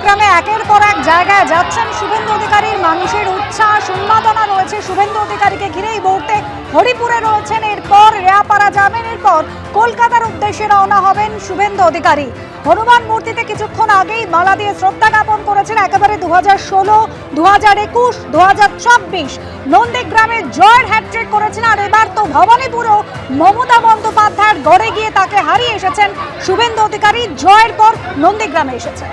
নন্দীগ্রামে একের পর এক জায়গায় যাচ্ছেন শুভেন্দু অধিকারীর, মানুষের উচ্ছ্বাস উন্মাদনা রয়েছে শুভেন্দু অধিকারীকে ঘিরে। এই মুহূর্তে হরিপুরে রয়েছেন, এরপর রেয়াপাড়া যাবেন, এরপর কলকাতার উদ্দেশ্যে রওনা হবেন শুভেন্দু অধিকারী। হনুমান মূর্তিতে কিছুক্ষণ আগেই মালা দিয়ে শ্রদ্ধা জ্ঞাপন করেছেন। একেবারে 2016, 2021, 2024 নন্দীগ্রামে জয়ের হ্যাটট্রিক করেছেন। আর এবার তো ভবানীপুরেও মমতা বন্দ্যোপাধ্যায়ের গড়ে গিয়ে তাকে হারিয়ে এসেছেন শুভেন্দু অধিকারী। জয়ের পর নন্দীগ্রামে এসেছেন।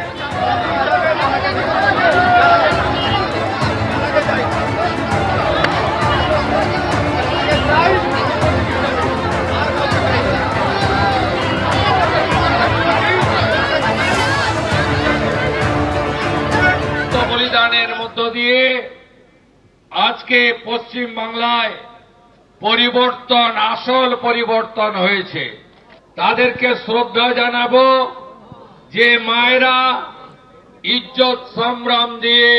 বলিদানের মধ্য দিয়ে আজকে পশ্চিম বাংলায় পরিবর্তন, আসল পরিবর্তন হয়েছে। তাদেরকে শ্রদ্ধা জানাবো যে মায়েরা ইজ্জত সংগ্রাম দিয়ে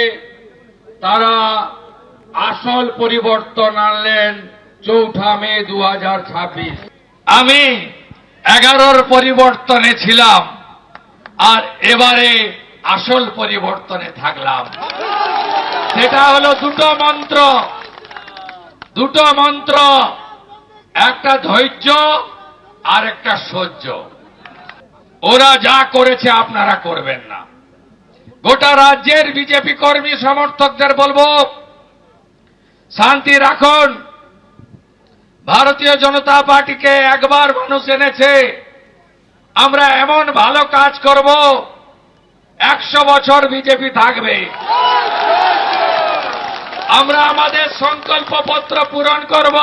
তারা আসল পরিবর্তন আনলেন 4 মে 2026। আমি 11-র পরিবর্তনে ছিলাম আর এবারে আসল পরিবর্তনে থাকলাম। সেটা হলো দুটো মন্ত্র, একটা ধৈর্য আর একটা সহ্য। ওরা যা করেছে আপনারা করবেন না। গোটা রাজ্যের বিজেপি কর্মী সমর্থকদের বলবো, শান্তি রাখুন। ভারতীয় জনতা পার্টিকে একবার মানুষ এনেছে, আমরা এমন ভালো কাজ করব 100 বছর বিজেপি থাকবে। আমরা আমাদের সংকল্পপত্র পূরণ করব।